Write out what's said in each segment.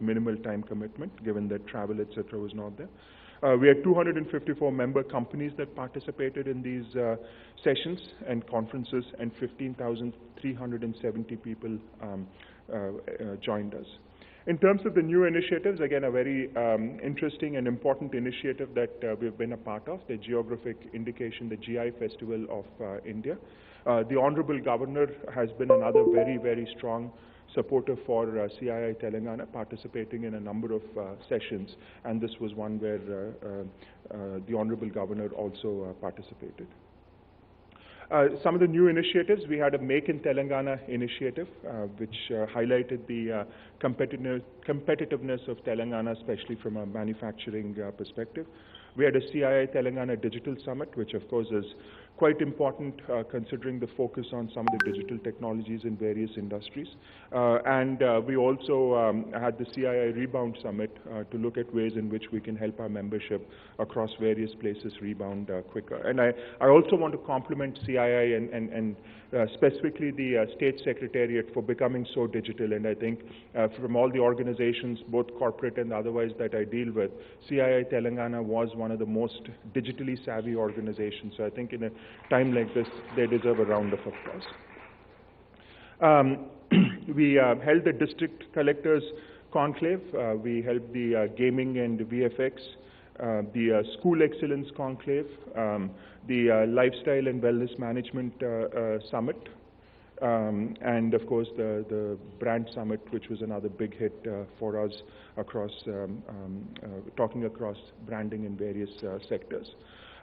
minimal time commitment, given that travel, etc., was not there. We had 254 member companies that participated in these sessions and conferences, and 15,370 people joined us. In terms of the new initiatives, again, a very interesting and important initiative that we've been a part of, the Geographic Indication, the GI Festival of India. The Honorable Governor has been another very, very strong supporter for CII Telangana, participating in a number of sessions, and this was one where the Honorable Governor also participated. Some of the new initiatives, we had a Make in Telangana initiative, which highlighted the competitiveness of Telangana, especially from a manufacturing perspective. We had a CII Telangana Digital Summit, which of course is quite important considering the focus on some of the digital technologies in various industries. And we also had the CII Rebound Summit to look at ways in which we can help our membership across various places rebound quicker. And I also want to compliment CII and specifically the State Secretariat for becoming so digital. And I think from all the organizations, both corporate and otherwise, that I deal with, CII Telangana was one of the most digitally savvy organizations. So I think in a time like this, they deserve a round of applause. We held the District Collectors Conclave. We held the Gaming and VFX, the School Excellence Conclave, the Lifestyle and Wellness Management Summit, and of course the Brand Summit, which was another big hit for us across, talking across branding in various sectors.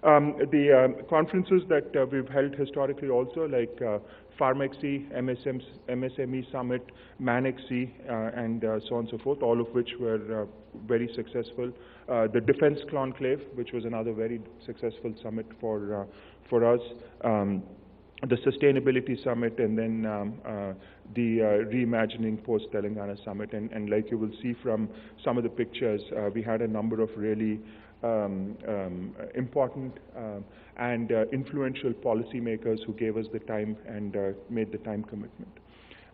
The conferences that we've held historically also, like Pharmexy, MSME Summit, Manexy, and so on and so forth, all of which were very successful. The Defense Conclave, which was another very successful summit for us. The Sustainability Summit, and then the Reimagining Post-Telangana Summit. And like you will see from some of the pictures, we had a number of really important and influential policymakers who gave us the time and made the time commitment.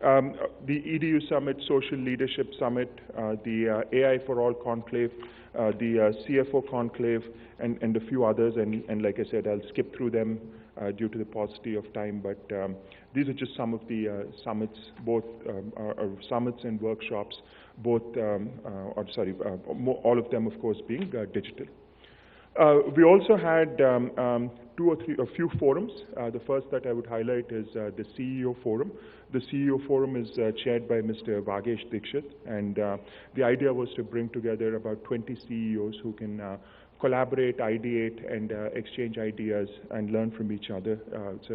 The EDU Summit, Social Leadership Summit, the AI for All Conclave, the CFO Conclave, and a few others. And like I said, I'll skip through them due to the paucity of time, but these are just some of the summits, both summits and workshops, both, all of them, of course, being digital. We also had a few forums. The first that I would highlight is the CEO Forum. The CEO Forum is chaired by Mr. Vagesh Dikshit, and the idea was to bring together about 20 CEOs who can collaborate, ideate, and exchange ideas and learn from each other. It's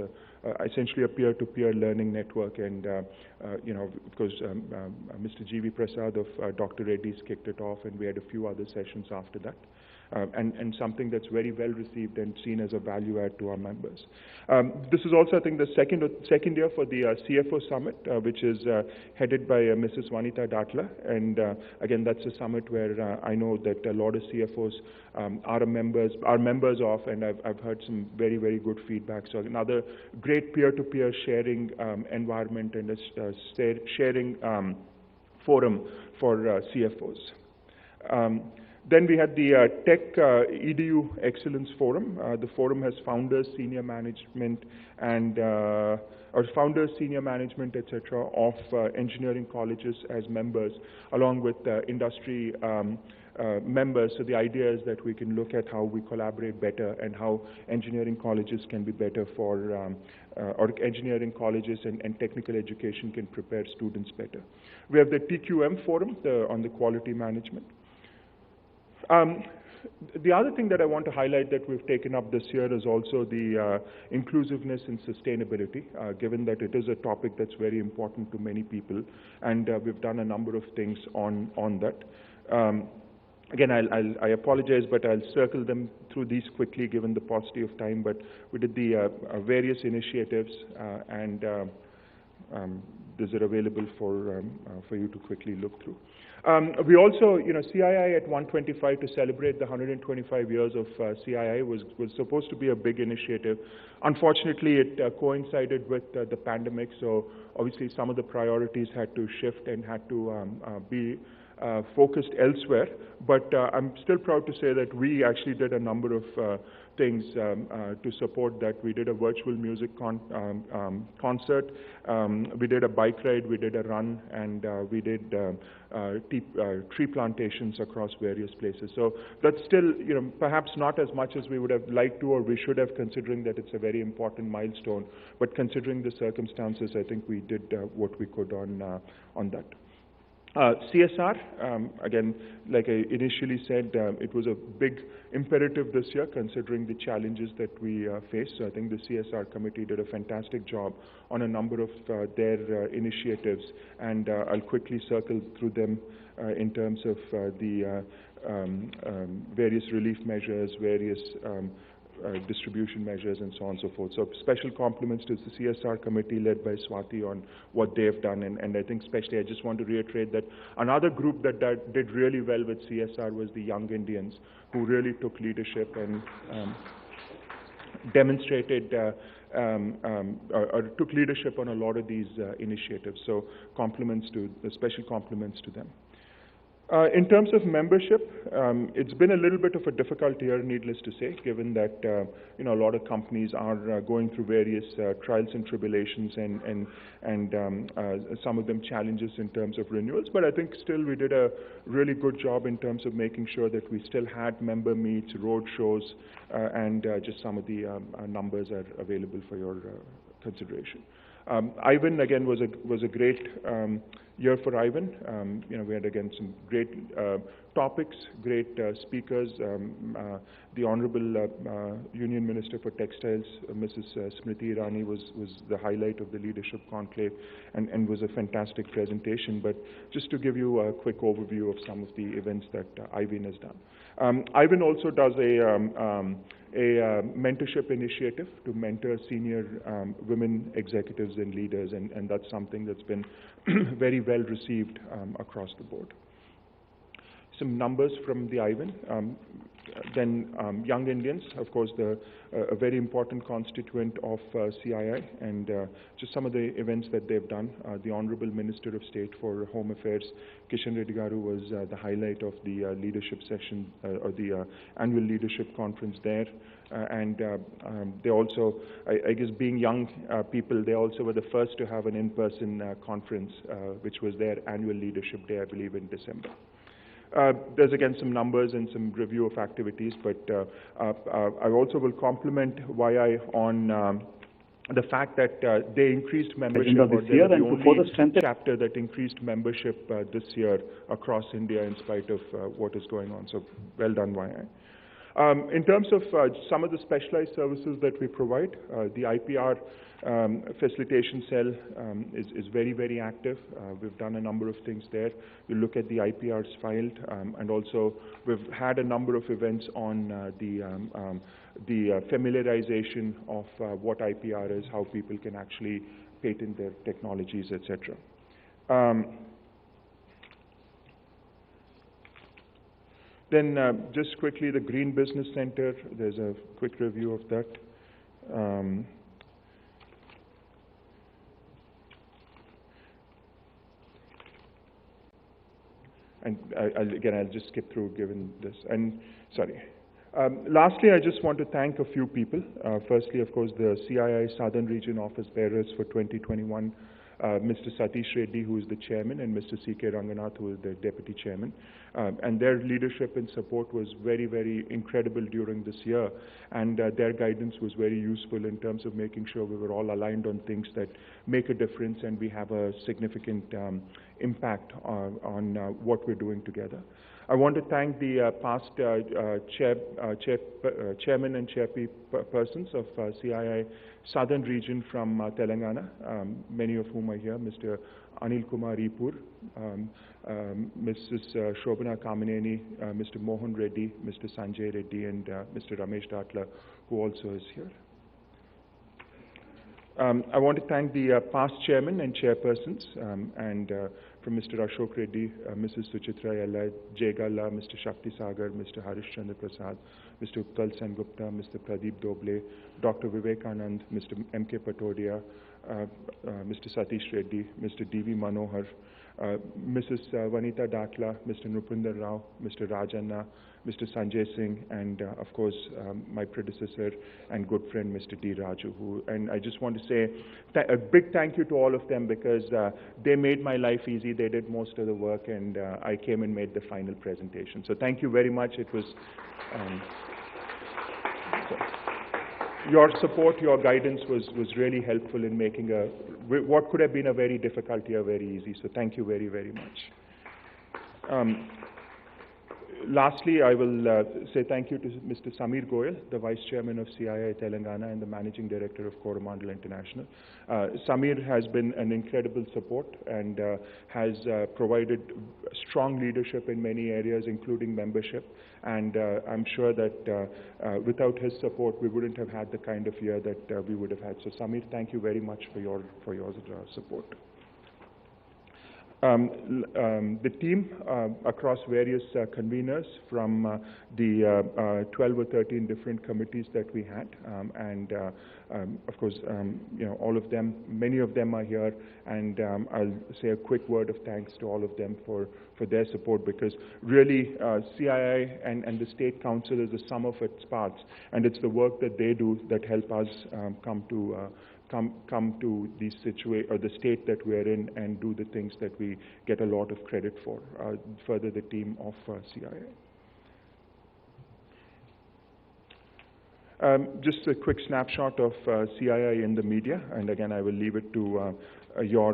essentially a peer-to-peer learning network, and you know, of course, Mr. G.V. Prasad of Dr. Reddy's kicked it off, and we had a few other sessions after that. And something that's very well received and seen as a value add to our members. This is also, I think, the second year for the CFO Summit, which is headed by Mrs. Vanita Datla. And again, that's a summit where I know that a lot of CFOs are members of, and I've heard some very, very good feedback. So another great peer-to-peer sharing environment and a sharing forum for CFOs. Then we had the Tech EDU Excellence Forum. The forum has founders, senior management, and founders, senior management, etc., of engineering colleges as members, along with industry members. So the idea is that we can look at how we collaborate better and how engineering colleges can be better for, or engineering colleges and technical education can prepare students better. We have the TQM Forum on the quality management. The other thing that I want to highlight that we've taken up this year is also the inclusiveness and sustainability, given that it is a topic that's very important to many people, and we've done a number of things on that. Again, I apologize, but I'll circle them through these quickly given the paucity of time, but we did the various initiatives, and these are available for you to quickly look through. We also, CII at 125 to celebrate the 125 years of CII was supposed to be a big initiative. Unfortunately, it coincided with the pandemic, so obviously some of the priorities had to shift and had to be focused elsewhere, but I'm still proud to say that we actually did a number of things to support that. We did a virtual music concert, we did a bike ride, we did a run, and we did tree plantations across various places. So that's still, perhaps not as much as we would have liked to or we should have, considering that it's a very important milestone, but considering the circumstances, I think we did what we could on that. CSR, again, like I initially said, it was a big imperative this year considering the challenges that we face. So I think the CSR committee did a fantastic job on a number of their initiatives, and I'll quickly circle through them in terms of the various relief measures, various distribution measures, and so on and so forth. So special compliments to the CSR committee led by Swati on what they've done, and I think especially I just want to reiterate that another group that did really well with CSR was the Young Indians, who really took leadership and demonstrated or took leadership on a lot of these initiatives. So special compliments to them. In terms of membership, it's been a little bit of a difficult year, needless to say, given that a lot of companies are going through various trials and tribulations and some of them challenges in terms of renewals. But I think still we did a really good job in terms of making sure that we still had member meets, road shows, and just some of the numbers are available for your consideration. Ivan, again, was a great year for Ivan. We had, again, some great topics, great speakers. The Honorable Union Minister for Textiles, Mrs. Smriti Irani, was the highlight of the leadership conclave and was a fantastic presentation. But just to give you a quick overview of some of the events that Ivan has done. Ivan also does a mentorship initiative to mentor senior women executives and leaders, and that's something that's been very well received across the board. Some numbers from the Ivan. Then Young Indians, of course, a very important constituent of CII, and just some of the events that they've done. The Honorable Minister of State for Home Affairs, Kishan Reddy Garu, was the highlight of the leadership session or the annual leadership conference there. And they also, I guess being young people, they also were the first to have an in-person conference, which was their annual leadership day, I believe, in December. There's again some numbers and some review of activities, but I also will compliment YI on the fact that they increased membership, or they're the only chapter that increased membership this year across India in spite of what is going on. So well done, YI. In terms of some of the specialized services that we provide, the IPR facilitation cell is very, very active. We've done a number of things there. We look at the IPRs filed, and also we've had a number of events on the familiarization of what IPR is, how people can actually patent their technologies, etc. Then just quickly, the Green Business Center, there's a quick review of that. And I'll just skip through given this. And sorry. Lastly, I just want to thank a few people. Firstly, of course, the CII Southern Region Office Bearers for 2021. Mr. Satish Reddy, who is the chairman, and Mr. C.K. Ranganath, who is the deputy chairman. And their leadership and support was very, very incredible during this year. And their guidance was very useful in terms of making sure we were all aligned on things that make a difference and we have a significant impact on what we're doing together. I want to thank the past chairman and chairpersons of CII Southern Region from Telangana, many of whom are here, Mr. Anil Kumar Ipur, Mrs. Shobhana Kamineni, Mr. Mohan Reddy, Mr. Sanjay Reddy, and Mr. Ramesh Datla, who also is here. I want to thank the past chairman and chairpersons, and from Mr. Ashok Reddy, Mrs. Suchitra Yella, Jay Galla, Mr. Shakti Sagar, Mr. Harish Chandra Prasad, Mr. Uttal Sen Gupta, Mr. Pradeep Doble, Dr. Vivekanand, Mr. M.K. Patodia, Mr. Satish Reddy, Mr. D.V. Manohar, Mrs. Vanita Dakla, Mr. Nupinder Rao, Mr. Rajanna, Mr. Sanjay Singh, and of course my predecessor and good friend Mr. D. Raju. And I just want to say a big thank you to all of them, because they made my life easy. They did most of the work, and I came and made the final presentation. So thank you very much. It was your support, your guidance was really helpful in making what could have been a very difficult year very easy. So thank you very, very much. Lastly, I will say thank you to Mr. Samir Goyal, the Vice Chairman of CII Telangana and the Managing Director of Coromandel International. Samir has been an incredible support and has provided strong leadership in many areas, including membership. And I'm sure that without his support, we wouldn't have had the kind of year that we would have had. So Samir, thank you very much for your support. The team across various conveners from the 12 or 13 different committees that we had, and of course, all of them, many of them are here, and I'll say a quick word of thanks to all of them for their support, because really CII and the State Council is the sum of its parts, and it's the work that they do that help us come to the state that we're in and do the things that we get a lot of credit for. Further, the team of CII. Just a quick snapshot of CII in the media, and again, I will leave it to your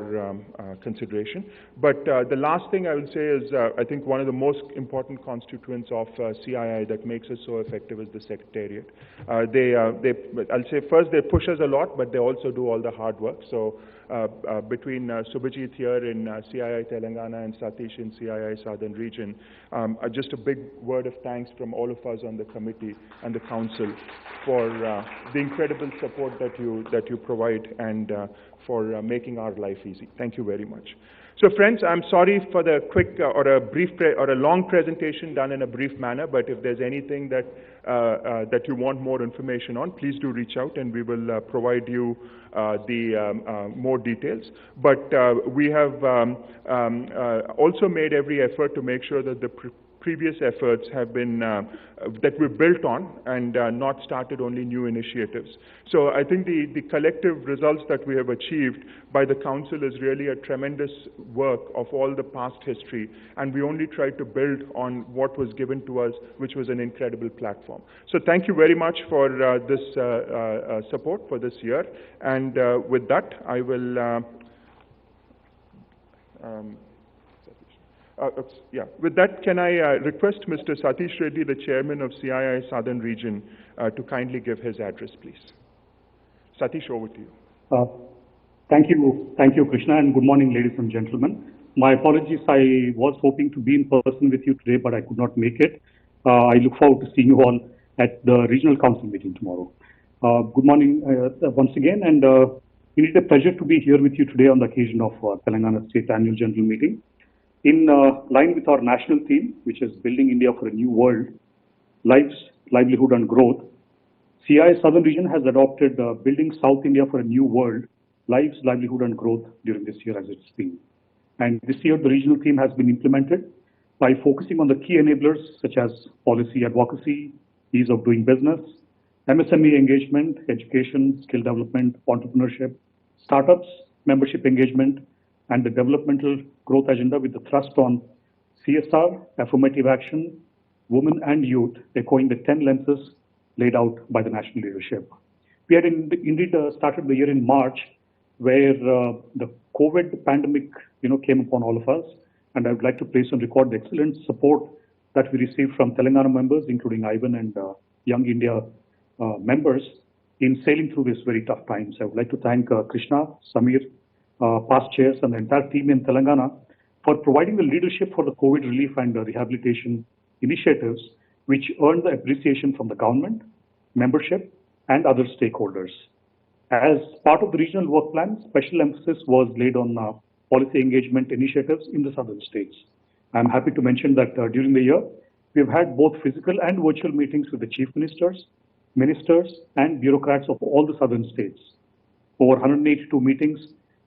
consideration. But the last thing I will say is, I think one of the most important constituents of CII that makes us so effective is the Secretariat. I'll say first, they push us a lot, but they also do all the hard work. So between Subhajit here in CII Telangana and Satish in CII Southern Region, just a big word of thanks from all of us on the committee and the council for the incredible support that you provide and for making our life easy. Thank you very much. So friends, I'm sorry for the quick or a long presentation done in a brief manner, but if there's anything that you want more information on, please do reach out and we will provide you the more details. But we have also made every effort to make sure that the previous efforts have been, that we've built on and not started only new initiatives. So I think the collective results that we have achieved by the Council is really a tremendous work of all the past history, and we only tried to build on what was given to us, which was an incredible platform. So thank you very much for this support for this year, and with that, I will with that, can I request Mr. Satish Reddy, the Chairman of CII Southern Region, to kindly give his address, please. Satish, over to you. Thank you, Krishna, and good morning, ladies and gentlemen. My apologies, I was hoping to be in person with you today, but I could not make it. I look forward to seeing you all at the Regional Council meeting tomorrow. Good morning once again, and it is a pleasure to be here with you today on the occasion of Telangana State Annual General Meeting. In line with our national theme, which is Building India for a New World, Lives, Livelihood and Growth, CII Southern Region has adopted Building South India for a New World, Lives, Livelihood and Growth during this year as its theme. And this year, the regional theme has been implemented by focusing on the key enablers such as policy advocacy, ease of doing business, MSME engagement, education, skill development, entrepreneurship, startups, membership engagement, and the developmental growth agenda with the thrust on CSR, affirmative action, women and youth, echoing the 10 lenses laid out by the national leadership. We had indeed started the year in March, where the COVID pandemic came upon all of us, and I would like to place on record the excellent support that we received from Telangana members, including Ivan and Young India members, in sailing through these very tough times. I would like to thank Krishna, Samir, past chairs, and the entire team in Telangana for providing the leadership for the COVID relief and rehabilitation initiatives, which earned the appreciation from the government, membership, and other stakeholders. As part of the regional work plan, special emphasis was laid on policy engagement initiatives in the southern states. I'm happy to mention that during the year, we've had both physical and virtual meetings with the chief ministers, and bureaucrats of all the southern states. Over 182 meetings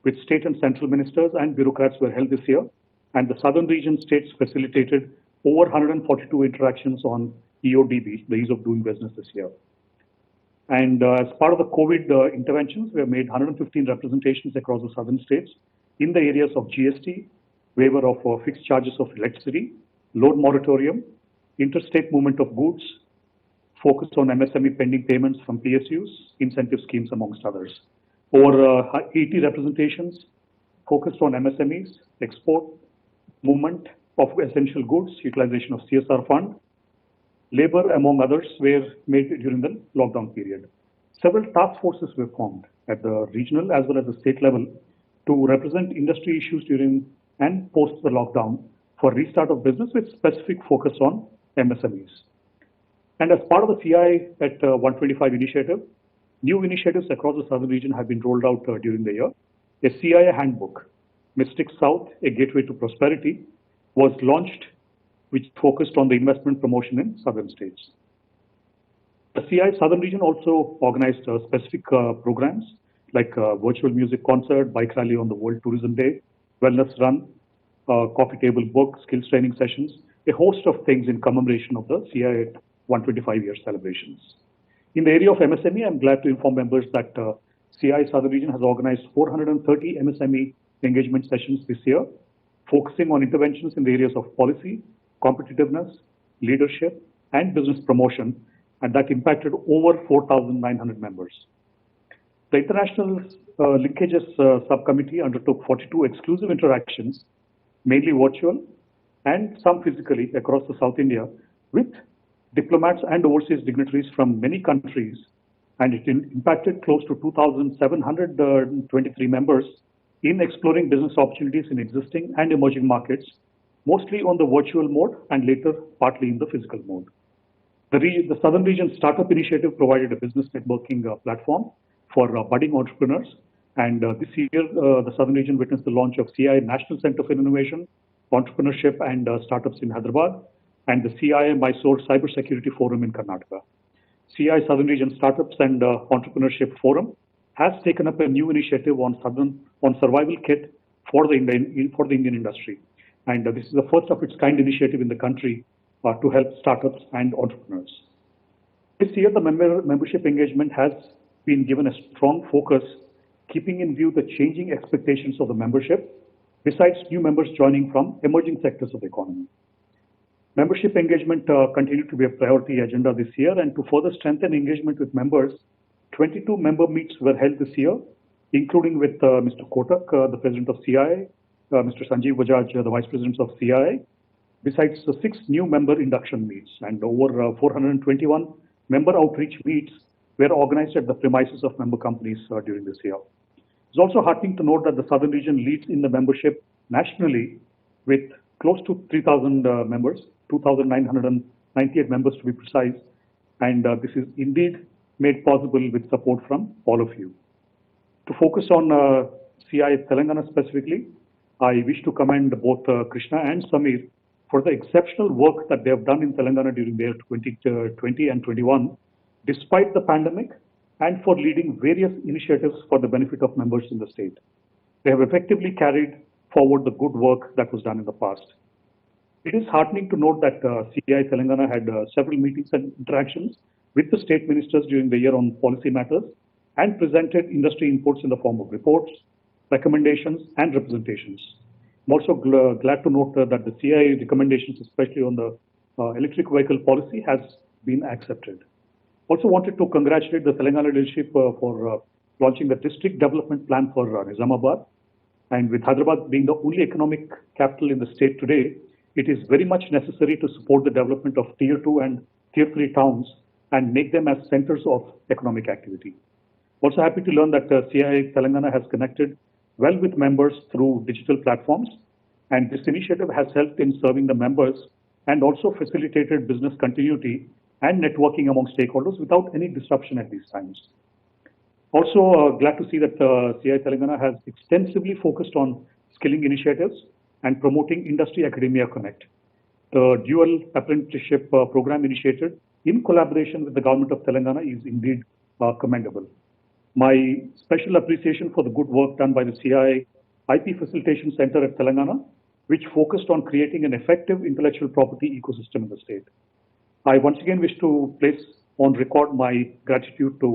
with state and central ministers and bureaucrats were held this year and the southern region states facilitated over 142 interactions on EODB, the ease of doing business this year. And as part of the COVID interventions, we have made 115 representations across the southern states in the areas of GST, waiver of fixed charges of electricity, loan moratorium, interstate movement of goods, focus on MSME pending payments from PSUs, incentive schemes, amongst others. Over 80 representations focused on MSMEs, export, movement of essential goods, utilization of CSR fund, labor, among others, were made during the lockdown period. Several task forces were formed at the regional as well as the state level to represent industry issues during and post the lockdown for restart of business with specific focus on MSMEs. And as part of the CI at 125 initiative, new initiatives across the southern region have been rolled out during the year. A CI handbook, Mystic South, a gateway to prosperity, was launched, which focused on the investment promotion in southern states. The CI Southern region also organized specific programs like virtual music concert, bike rally on the World Tourism Day, wellness run, coffee table book, skills training sessions, a host of things in commemoration of the CI 125-year celebrations. In the area of MSME, I'm glad to inform members that CI Southern region has organized 430 MSME engagement sessions this year, focusing on interventions in the areas of policy, competitiveness, leadership, and business promotion, and that impacted over 4,900 members. The International Linkages Subcommittee undertook 42 exclusive interactions, mainly virtual and some physically across the South India, with diplomats and overseas dignitaries from many countries, and it impacted close to 2,723 members in exploring business opportunities in existing and emerging markets, mostly on the virtual mode and later partly in the physical mode. The Southern Region Startup Initiative provided a business networking platform for budding entrepreneurs. And this year, the Southern Region witnessed the launch of CI National Center for Innovation, Entrepreneurship and Startups in Hyderabad, and the CI Mysore Cybersecurity Forum in Karnataka. CI Southern Region Startups and Entrepreneurship Forum has taken up a new initiative on survival kit for the Indian industry. And this is the first of its kind initiative in the country to help startups and entrepreneurs. This year, the membership engagement has been given a strong focus, keeping in view the changing expectations of the membership, besides new members joining from emerging sectors of the economy. Membership engagement continued to be a priority agenda this year, and to further strengthen engagement with members, 22 member meets were held this year, including with Mr. Kotak, the president of CI, Mr. Sanjeev Bajaj, the vice president of CI, besides the 6 new member induction meets, and over 421 member outreach meets were organized at the premises of member companies during this year. It's also heartening to note that the Southern region leads in the membership nationally with close to 3,000 members, 2,998 members to be precise, and this is indeed made possible with support from all of you. To focus on CI Telangana specifically, I wish to commend both Krishna and Samir for the exceptional work that they have done in Telangana during the year 2020 and 21, despite the pandemic, and for leading various initiatives for the benefit of members in the state. They have effectively carried forward the good work that was done in the past. It is heartening to note that CI Telangana had several meetings and interactions with the state ministers during the year on policy matters and presented industry inputs in the form of reports, recommendations, and representations. I'm also glad to note that the CI recommendations, especially on the electric vehicle policy, has been accepted. Also wanted to congratulate the Telangana leadership for launching the district development plan for Nizamabad. And with Hyderabad being the only economic capital in the state today, it is very much necessary to support the development of Tier 2 and Tier 3 towns and make them as centers of economic activity. Also happy to learn that CI Telangana has connected well with members through digital platforms, and this initiative has helped in serving the members and also facilitated business continuity and networking among stakeholders without any disruption at these times. Also glad to see that CI Telangana has extensively focused on skilling initiatives and promoting Industry Academia Connect. The dual apprenticeship program initiated in collaboration with the government of Telangana is indeed commendable. My special appreciation for the good work done by the CI IP Facilitation Center at Telangana, which focused on creating an effective intellectual property ecosystem in the state. I once again wish to place on record my gratitude to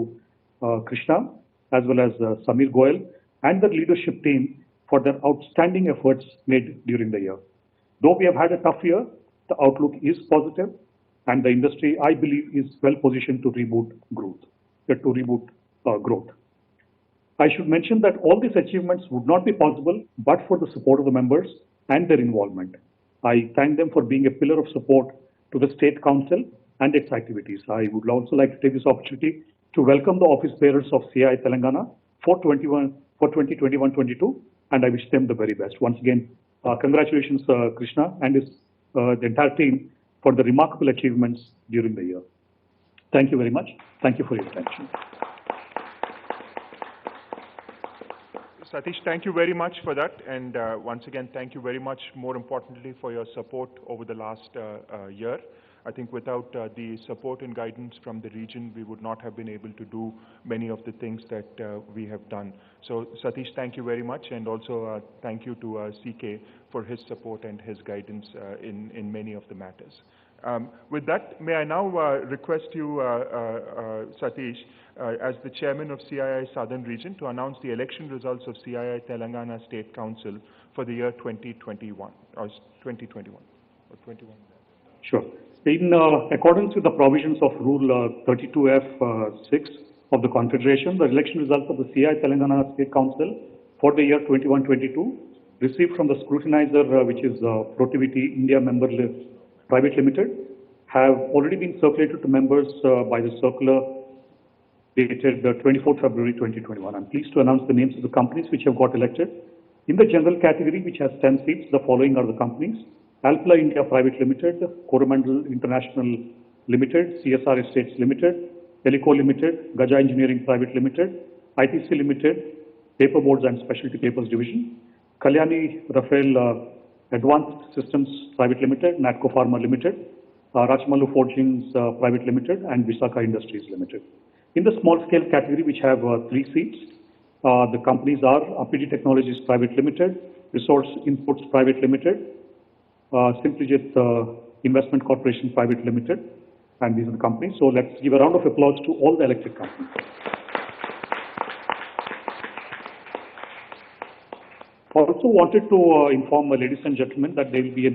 Krishna, as well as Samir Goel and the leadership team for their outstanding efforts made during the year. Though we have had a tough year, the outlook is positive, and the industry, I believe, is well positioned to reboot growth. I should mention that all these achievements would not be possible but for the support of the members and their involvement. I thank them for being a pillar of support to the State Council and its activities. I would also like to take this opportunity to welcome the office bearers of CII Telangana for 2021-22, and I wish them the very best. Once again, congratulations, Krishna, and the entire team for the remarkable achievements during the year. Thank you very much. Thank you for your attention. Satish, thank you very much for that. And once again, thank you very much, more importantly, for your support over the last year. I think without the support and guidance from the region, we would not have been able to do many of the things that we have done. So Satish, thank you very much. And also thank you to CK for his support and his guidance in many of the matters. With that, may I now request you, Satish, as the chairman of CII Southern Region, to announce the election results of CII Telangana State Council for the year 2021, or 2021, or 21. Sure. In accordance with the provisions of Rule 32F(6) of the Confederation, the election results of the CII Telangana State Council for the year 21-22 received from the scrutinizer, which is Protivity India Member Private Limited, have already been circulated to members by the circular dated 24th February 2021. I'm pleased to announce the names of the companies which have got elected. In the general category, which has 10 seats, the following are the companies: Alpla India Private Limited, Coromandel International Limited, CSR Estates Limited, Helico Limited, Gaja Engineering Private Limited, ITC Limited, Paperboards and Specialty Papers Division, Kalyani Rafael Advanced Systems Private Limited, Natco Pharma Limited, Rachmalu Forgings Private Limited, and Visakha Industries Limited. In the small scale category, which have 3 seats, the companies are APD Technologies Private Limited, Resource Inputs Private Limited, Simplijit Investment Corporation Private Limited, and these are the companies. So let's give a round of applause to all the elected companies. Also wanted to inform ladies and gentlemen that there will be a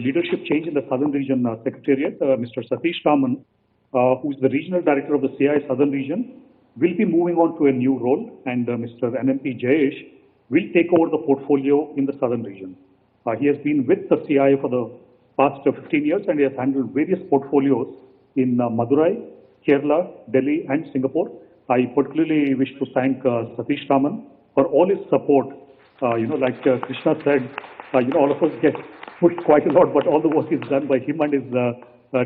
leadership change in the Southern Region Secretariat. Mr. Satish Raman, who is the Regional Director of the CII Southern Region, will be moving on to a new role, and Mr. NMP Jayesh will take over the portfolio in the Southern Region. He has been with the CII for the past 15 years, and he has handled various portfolios in Madurai, Kerala, Delhi, and Singapore. I particularly wish to thank Satish Raman for all his support. Like Krishna said, all of us get pushed quite a lot, but all the work is done by him and his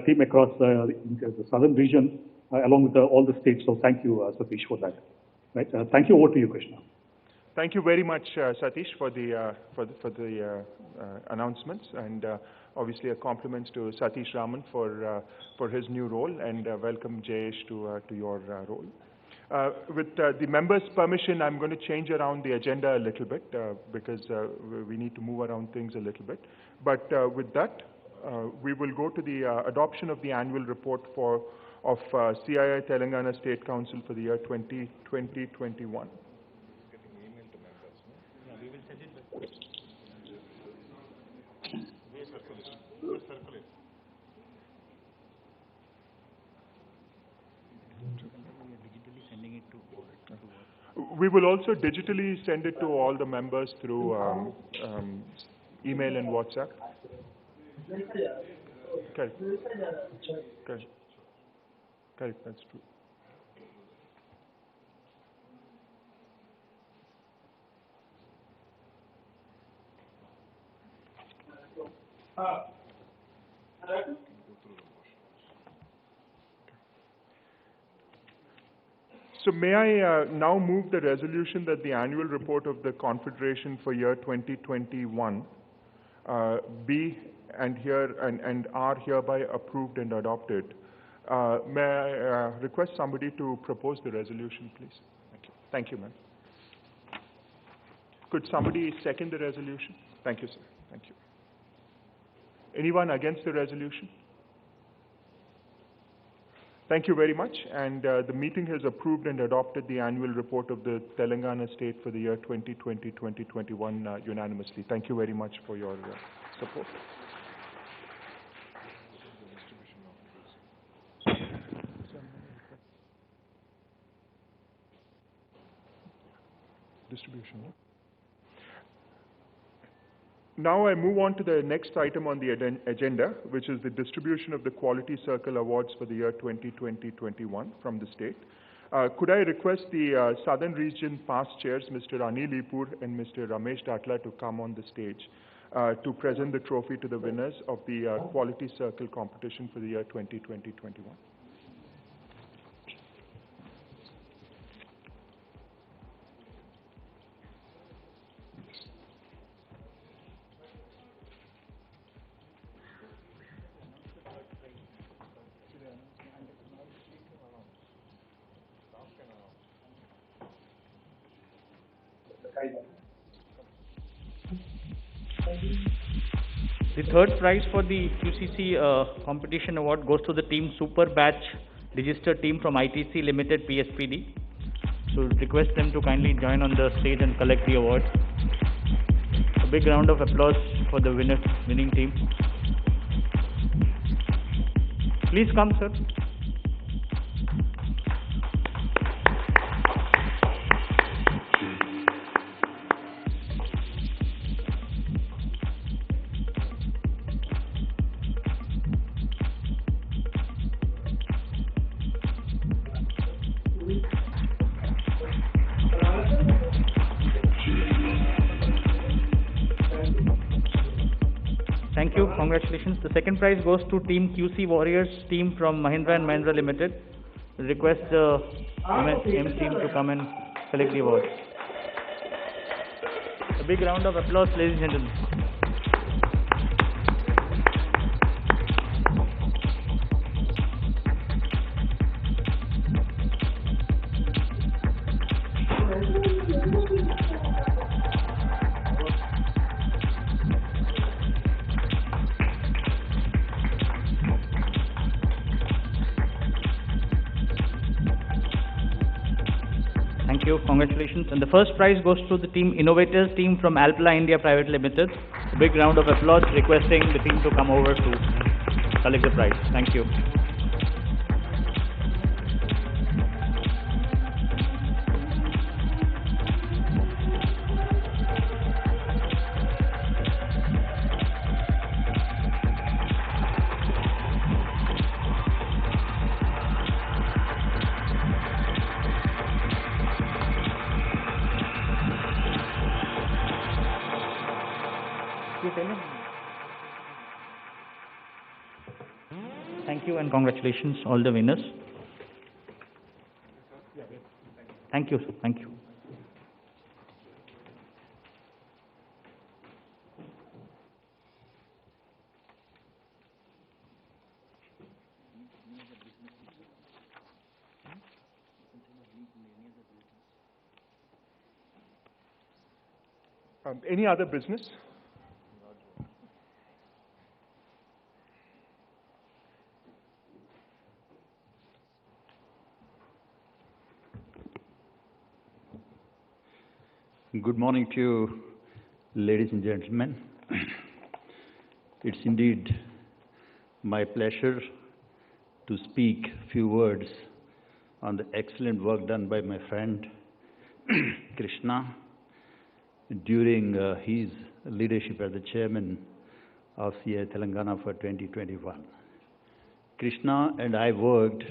team across the Southern Region, along with all the states. So thank you, Satish, for that. Right? Thank you. Over to you, Krishna. Thank you very much, Satish, for the announcements, and obviously a compliments to Satish Raman for his new role, and welcome Jayesh to your role. With the members' permission, I'm going to change around the agenda a little bit because we need to move around things a little bit. But with that, we will go to the adoption of the annual report of CII Telangana State Council for the year 2020-21. We will also digitally send it to all the members through email and WhatsApp. Correct. Correct, that's true. So may I now move the resolution that the annual report of the Confederation for year 2021 be and are hereby approved and adopted. May I request somebody to propose the resolution, please? Thank you. Thank you, ma'am. Could somebody second the resolution? Thank you, sir. Thank you. Anyone against the resolution? Thank you very much. And the meeting has approved and adopted the annual report of the Telangana State for the year 2020-2021 unanimously. Thank you very much for your support. Distribution. Now I move on to the next item on the agenda, which is the distribution of the Quality Circle Awards for the year 2020-21 from the state. Could I request the Southern Region past chairs, Mr. Anil Ipur and Mr. Ramesh Datla, to come on the stage to present the trophy to the winners of the Quality Circle competition for the year 2020-21. The third prize for the QCC competition award goes to the team Super Batch Registered Team from ITC Limited PSPD. So request them to kindly join on the stage and collect the award. A big round of applause for the winning team. Please come, sir. Thank you. Congratulations. The second prize goes to Team QC Warriors team from Mahindra & Mahindra Limited. We request the M team to come and collect the award. A big round of applause, ladies and gentlemen. Thank you. Congratulations. And the first prize goes to the team Innovators team from Alpla India Private Limited. A big round of applause requesting the team to come over to collect the prize. Thank you. Thank you and congratulations, all the winners. Thank you, sir. Thank you. Any other business? Good morning to you, ladies and gentlemen. It's indeed my pleasure to speak a few words on the excellent work done by my friend Krishna during his leadership as the chairman of CI Telangana for 2021. Krishna and I worked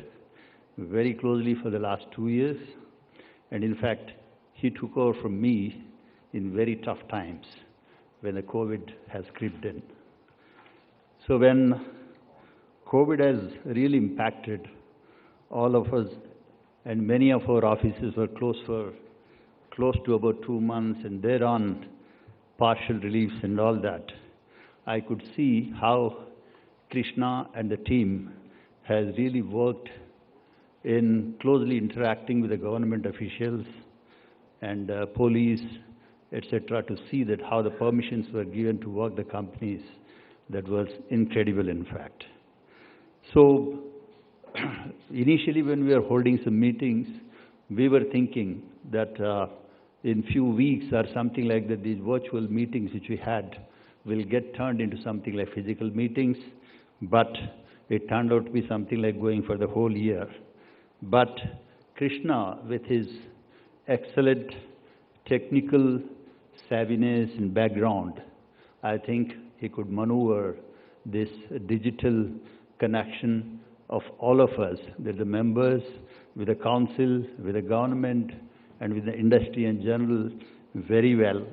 very closely for the last 2 years, and in fact, he took over from me in very tough times when the COVID has crept in. So when COVID has really impacted all of us, and many of our offices were closed for close to about 2 months, and thereon partial reliefs and all that, I could see how Krishna and the team has really worked in closely interacting with the government officials and police etc., to see that how the permissions were given to work the companies. That was incredible, in fact. So, initially when we were holding some meetings, we were thinking that in few weeks or something like that, these virtual meetings which we had will get turned into something like physical meetings, but it turned out to be something like going for the whole year. But Krishna, with his excellent technical savviness and background, I think he could maneuver this digital connection of all of us, that the members, with the council, with the government, and with the industry in general, very well.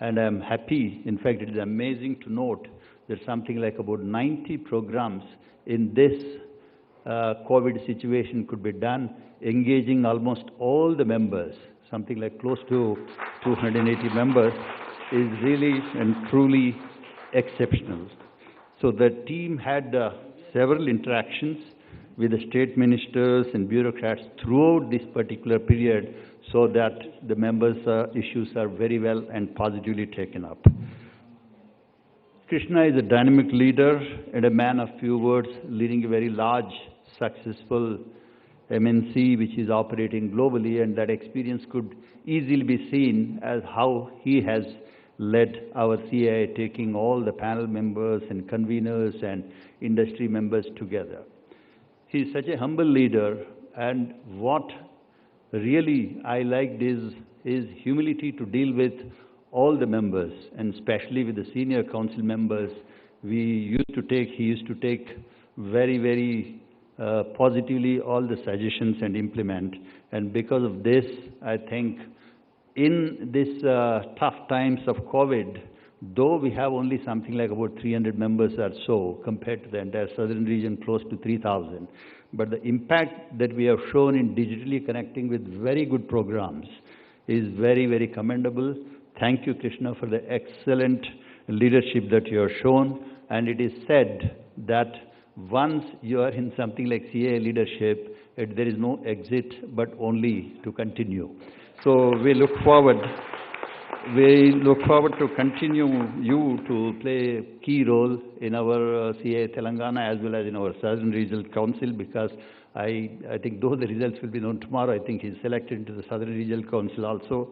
And I'm happy, in fact, it is amazing to note that something like about 90 programs in this COVID situation could be done, engaging almost all the members, something like close to 280 members, is really and truly exceptional. So the team had several interactions with the state ministers and bureaucrats throughout this particular period, so that the members' issues are very well and positively taken up. Krishna is a dynamic leader and a man of few words, leading a very large, successful MNC which is operating globally, and that experience could easily be seen as how he has led our CAI, taking all the panel members and conveners and industry members together. He is such a humble leader, and what really I liked is his humility to deal with all the members, and especially with the senior council members. He used to take very, very positively all the suggestions and implement. And because of this, I think in this tough times of COVID, though we have only something like about 300 members or so compared to the entire southern region, close to 3,000, but the impact that we have shown in digitally connecting with very good programs is very, very commendable. Thank you, Krishna, for the excellent leadership that you have shown. And it is said that once you are in something like CA leadership, there is no exit but only to continue. So we look forward to continue you to play a key role in our CA Telangana as well as in our Southern Regional Council, because I think though the results will be known tomorrow, I think he's selected into the Southern Regional Council also.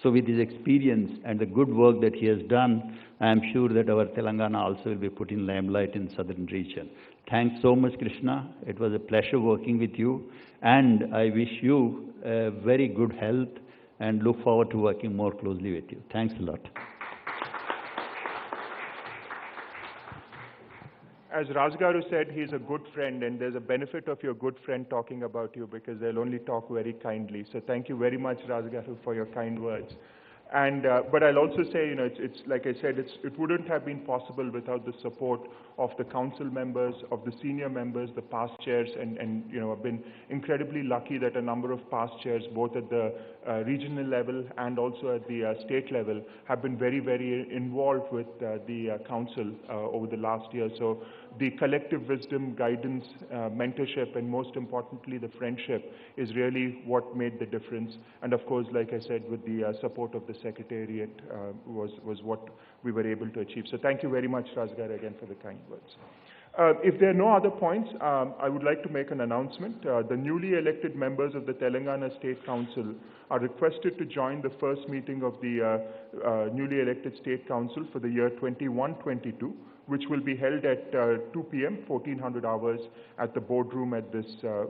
So with his experience and the good work that he has done, I am sure that our Telangana also will be put in limelight in Southern region. Thanks so much, Krishna. It was a pleasure working with you, and I wish you very good health and look forward to working more closely with you. Thanks a lot. As Razgaru said, he's a good friend, and there's a benefit of your good friend talking about you, because they'll only talk very kindly. So thank you very much, Razgaru, for your kind words. And but I'll also say, it's like I said, it wouldn't have been possible without the support of the council members, of the senior members, the past chairs, and I've been incredibly lucky that a number of past chairs, both at the regional level and also at the state level, have been very, very involved with the council over the last year. So the collective wisdom, guidance, mentorship, and most importantly, the friendship is really what made the difference. And of course, like I said, with the support of the Secretariat was what we were able to achieve. So thank you very much, Razgar, again for the kind words. If there are no other points, I would like to make an announcement. The newly elected members of the Telangana State Council are requested to join the first meeting of the newly elected State Council for the year 21-22, which will be held at 2 p.m., 1400 hours at the boardroom at this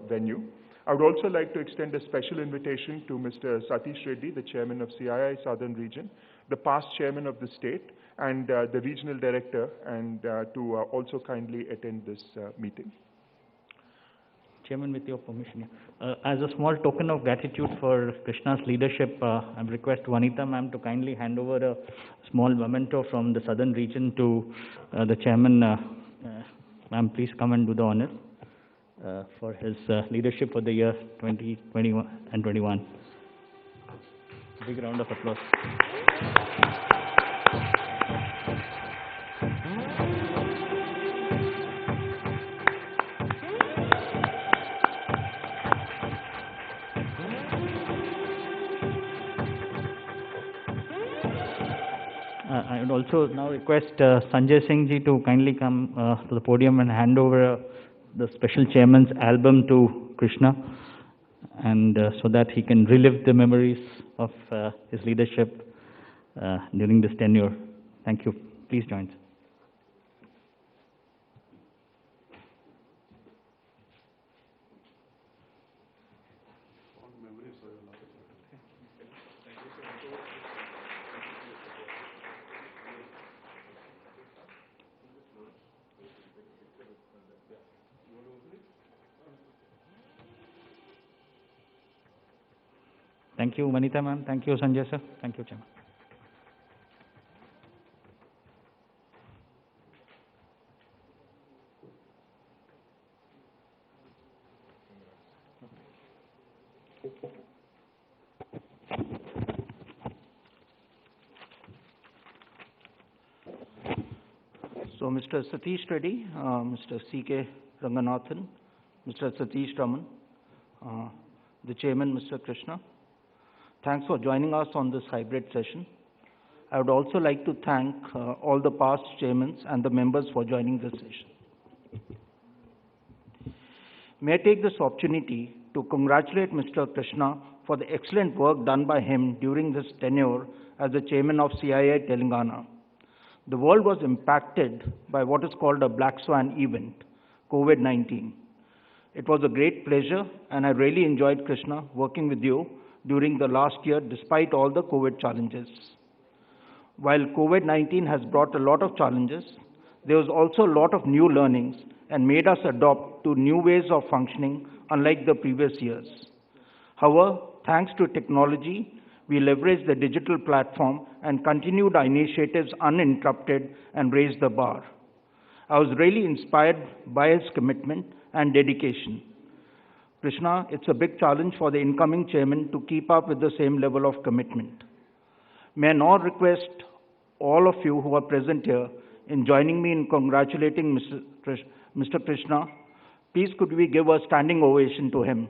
venue. I would also like to extend a special invitation to Mr. Satish Reddy, the chairman of CII Southern Region, the past chairman of the state, and the regional director, and to also kindly attend this meeting. Chairman, with your permission, as a small token of gratitude for Krishna's leadership, I request Vanita ma'am to kindly hand over a small memento from the Southern region to the chairman. Ma'am, please come and do the honor for his leadership for the year 2021 and 21. Big round of applause. would also now request Sanjay Singh ji to kindly come to the podium and hand over the special chairman's album to Krishna, and so that he can relive the memories of his leadership during this tenure. Thank you. Please join. Thank you, Vanita ma'am. Thank you, Sanjay sir. Thank you, Chairman. So, Mr. Satish Reddy, Mr. C.K. Ranganathan, Mr. Satish Raman, the Chairman, Mr. Krishna, thanks for joining us on this hybrid session. I would also like to thank all the past chairmen and the members for joining this session. May I take this opportunity to congratulate Mr. Krishna for the excellent work done by him during this tenure as the chairman of CII Telangana. The world was impacted by what is called a black swan event, COVID-19. It was a great pleasure, and I really enjoyed, Krishna, working with you during the last year despite all the COVID challenges. While COVID-19 has brought a lot of challenges, there was also a lot of new learnings and made us adopt to new ways of functioning unlike the previous years. However, thanks to technology, we leveraged the digital platform and continued our initiatives uninterrupted and raised the bar. I was really inspired by his commitment and dedication. Krishna, it's a big challenge for the incoming chairman to keep up with the same level of commitment. May I now request all of you who are present here in joining me in congratulating Mr. Krishna. Please could we give a standing ovation to him.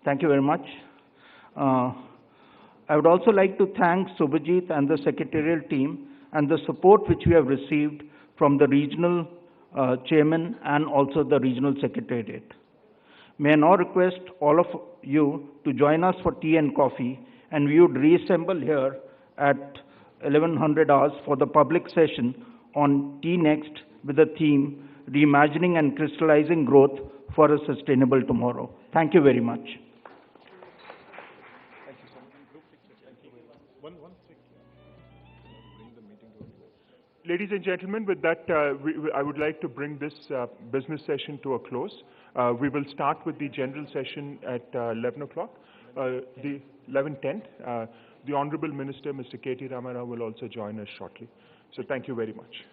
Thank you very much. I would also like to thank Subhajit and the secretarial team and the support which we have received from the regional chairman and also the regional secretariat. May I now request all of you to join us for tea and coffee, and we would reassemble here at 1100 hours for the public session on Tea Next with the theme Reimagining and Crystallizing Growth for a Sustainable Tomorrow. Thank you very much. Ladies and gentlemen, with that, I would like to bring this business session to a close. We will start with the general session at 11 o'clock, the 11:10. The Honorable Minister, Mr. KT Ramarao, will also join us shortly. So thank you very much.